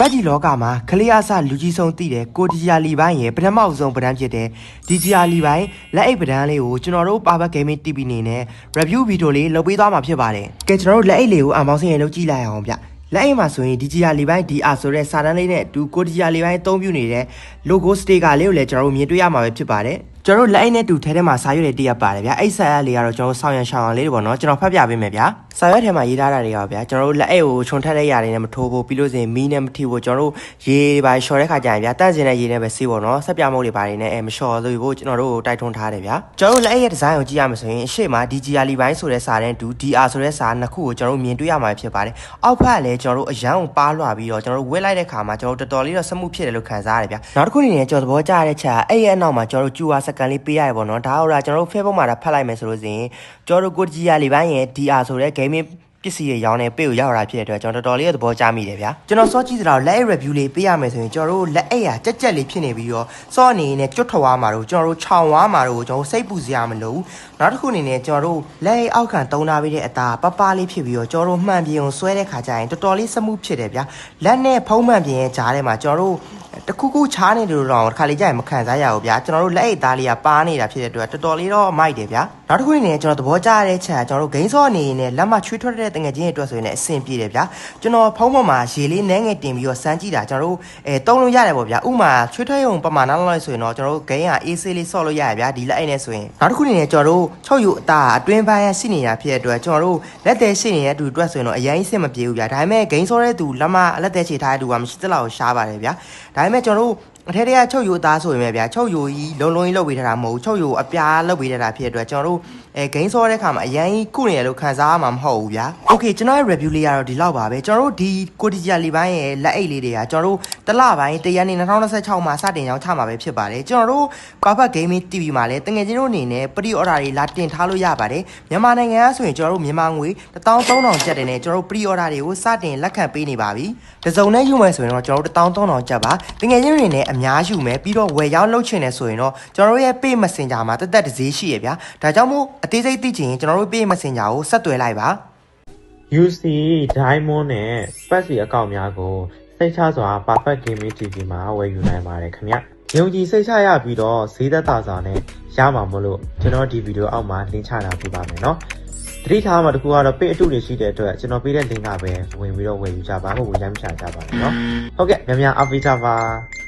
ပတ်ကြီးလောကမှာကလေးအစလူကြီးဆုံးသိတယ်ကိုဒီဂျာလီပိုင်းရဲ့ပထမဆုံးပဒန်းဖြစ်တယ်ဒီဂျာလီပိုင်းလက်အိတ်ပဒန်းလေးကိုကျွန်တော်တို့ပါဘတ်ဂိမ်းမင်း TV နေနဲ့ review video လေးလုပ်ပေးသွားမှာဖြစ်ပါတယ်ကဲကျွန်တော်တို့လက်အိတ်လေးကိုအမောင်းစင်းရင်လုပ်ကြည့်လိုက်အောင်ဗျလက်အိမ်မှာဆိုရင်ဒီဂျီယာလီပိုင်း DR ဆိုတဲ့စာတန်းလေးနဲ့အတူကိုဒီဂျီယာလီပိုင်းအသုံးပြုနေတဲ့ logo sticker လေးကိုလည်းကျွန်တော်တို့မြင်တွေ့ရမှာပဲဖြစ်ပါတယ်ကျွန်တော်တို့လက်အိမ်နဲ့တူထဲထဲမှာစာရွက်တွေတည့်ရပါတယ်ဗျာအဲ့စာရွက်လေးကတော့ကျွန်တော်တို့ဆောင်ရန်ရှောင်းအောင်လေးတွေပေါ့နော်ကျွန်တော်ဖတ်ပြပေးမယ်ဗျာစာရွက်ထဲမှာရေးထားတာတွေရောဗျာကျွန်တော်တို့လက်အိမ်ကိုခြုံထက်တဲ့ຢာတွေနဲ့မထိုးဖို့ပြီးလို့ဆိုရင်မီးနဲ့မထိဖို့ကျွန်တော်တို့ရေပါလျှော်တဲ့ခါကျရင်ဗျာတန့်စင်တဲ့ရေနဲ့ပဲဆေးပေါ့နော်ဆက်ပြမုတ်တွေပါနေနဲ့မလျှော်လို့ဖို့ကျွန်တော်တို့တိုက်ထွန်းထားတယ်ဗျာကျွန်တော်တို့လက်အိမ်ရဲ့ဒီဇိုင်းကိုကြည့်ရမှာဆိုရင်အရှိမဒီဂျီယာလီပိုင်းဆိုတဲ့စာတန်းတူ DR ဆိုတဲ့စာနှစ်ခုကိုကျွန်တော်တို့မြင်တွေ့ရမှာဖြစ်ပါတယ်အောက်ဖက်ကလည်းကျွန်တော်တို့အရန်ကိုပါလွှာပြီးတော့ကျွန်တော်တို့ဝက်လိုက်တဲ့ခါမှာကျွန်တော်တို့တော်တော်လေးတော့စမှုဖြစ်တယ်လို့ခံစားရတယ်ဗျာနောက်တစ်ခုအနေနဲ့ကျွန်တော်သဘောကျတဲ့ချက်အဲ့ရဲ့အနောက်မှာကျွန်တော်တို့ကျူဝါစကန်လေးပေးရတယ်ပေါ့နော်ဒါဟုတ်လားကျွန်တော်တို့ Facebook မှာဖတ်လိုက်မယ်ဆိုလို့ရှိရင်ကျွန်တော်တို့ကိုဂျီယာလီပိုင်းရဲ့ DR ဆိုတဲ့ gaming ပစ္စည်းတွေရောင်းနေပေးကိုရောက်လာဖြစ်တဲ့အတွက်ကျွန်တော်တော်တော်လေးသဘောကျမိတယ်ဗျာကျွန်တော်စောကြည့်သလားလက်အိတ် review လေးပေးရမယ်ဆိုရင်ကျွန်တော်တို့လက်အိတ်ကြက်ကြက်လေးဖြစ်နေပြီးတော့စောအနေနဲ့ကျွတ်ထွားမှာတို့ကျွန်တော်တို့ခြောင်ဝါမှာတို့ကျွန်တော်စိတ်ပူစရာမလိုဘူးနောက်တစ်ခုအနေနဲ့ကျွန်တော်တို့လက်အိတ်အောက်ခံတုံးထားပြီးတဲ့အသားပပလေးဖြစ်ပြီးတော့ကျွန်တော်တို့မှန်ပြင်ကိုဆွဲတဲ့ခါကျရင်တော်တော်လေးစမှုဖြစ်တယ်ဗျာလက်နဲ့ဖုံးမှန်ပြင်ရဲ့ကြားထဲမှာကျွန်တော်တို့တခုခုချားနေတယ်လို့တော့တစ်ခါလေးကြာရင်မခံစားရဘူးဗျာကျွန်တော်တို့လက်အိတ်သားလေးကပါနေတာဖြစ်တဲ့အတွက်တော်တော်လေးတော့မိုက်တယ်ဗျာနောက်တစ်ခုအနေနဲ့ကျွန်တော်သဘောကျတဲ့ချက်ကျွန်တော်တို့ဂိမ်းစောအနေနဲ့လက်မချွေးထွက်တဲ့တငယ်ချင်းတွေအတွက်ဆိုရင်လည်းအဆင်ပြေတယ်ဗျာကျွန်တော်ဖုံးပေါ်မှာရေလေးနှဲငယ်တင်ပြီးတော့စမ်းကြည့်တာကျွန်တော်တို့တုံးလို့ရတယ်ပေါ့ဗျာဥမာချွေးထွက်ရုံပမာဏလောက်ဆိုရင်တော့ကျွန်တော်တို့ဂိမ်းကအေးဆေးလေးဆော့လို့ရတယ်ဗျာဒီလက်အိတ်နဲ့ဆိုရင်နောက်တစ်ခုအနေနဲ့ကျွန်တော်တို့ချုပ်ယူအသားအတွင်းပိုင်းရှိနေတာဖြစ်တဲ့အတွက်ကျွန်တော်တို့လက်သေးရှိနေတဲ့သူအတွက်ဆိုရင်တော့အရင်အဆင်မပြေဘူးဗျာဒါပေမဲ့ဂိမ်းစောတဲ့သူလက်မလက်သေးချေထားတဲ့သူကမရှိသလောက်ရှားပါတယ်ဗျာဒါပေမဲ့ကျွန်တော်တို့အထက်တရချုပ်ယူအသားဆိုရင်ပဲဗျာချုပ်ယူကြီးလုံးလုံးကြီးလုပ်ပေးထားတာမဟုတ်ဘူးချုပ်ယူအပြားလုပ်ပေးထားတာဖြစ်တဲ့အတွက်ကျွန်တော်တို့ဂိမ်းစောတဲ့ခါမှာအရင်ကြီးခုနေရလို့ခံစားရမှာမဟုတ်ဘူးဗျာโอเคကျွန်တော်ရဲ့ review လေးကတော့ဒီလောက်ပါပဲကျွန်တော်တို့ဒီကိုတီဂျာလီပိုင်းရဲ့လက်အိတ်လေးတွေကကျွန်တော်တို့တလပိုင်းတရက်နေ့2026မှာစတင်ရောင်းချမှာပဲဖြစ်ပါတယ်ကျွန်တော်တို့ Perfect Gaming TV မှာလည်းတကယ်ချင်းတို့အနေနဲ့ pre order တွေလာတင်ထားလို့ရပါတယ်မြန်မာနိုင်ငံကဆိုရင်ကျွန်တော်တို့မြန်မာငွေ13000ကျပ်တယ်နဲ့ကျွန်တော်တို့ pre order တွေကိုစတင်လက်ခံပေးနေပါပြီတစုံနဲ့ယူမယ်ဆိုရင်တော့ကျွန်တော်တို့13000ကျပ်ပါတကယ်ချင်းတွေနဲ့အများယူမယ်ပြီးတော့ဝယ်ရောင်းလုပ်ချင်တယ်ဆိုရင်တော့ကျွန်တော်တို့ရဲ့ Pay Messenger မှာတက်တက်တစေးရှိရဗျာဒါကြောင့်မို့အသေးစိတ်သိချင်ရင်ကျွန်တော်တို့ Pay Messenger ကိုဆက်သွယ်လိုက်ပါ UC Diamond နဲ့ Patsy အကောင့်များကိုစိတ်ချစွာ Perfect Gaming TV မှာဝယ်ယူနိုင်ပါတယ်ခင်ဗျ။ယုံကြည်စိတ်ချရပြီးတော့ဈေးသက်သာစွာနဲ့ရမှာမို့လို့ကျွန်တော်ဒီဗီဒီယိုအောက်မှာ link ချထားပေးပါမယ်နော်။တတိထားမှာတခုကတော့ page အတုတွေရှိတဲ့အတွက်ကျွန်တော်ပေးတဲ့ link ကပဲဝင်ပြီးတော့ဝယ်ယူကြပါဖို့ဝယ်ရမ်းချကြပါမယ်နော်။ဟုတ်ကဲ့များများအားပေးကြပါ။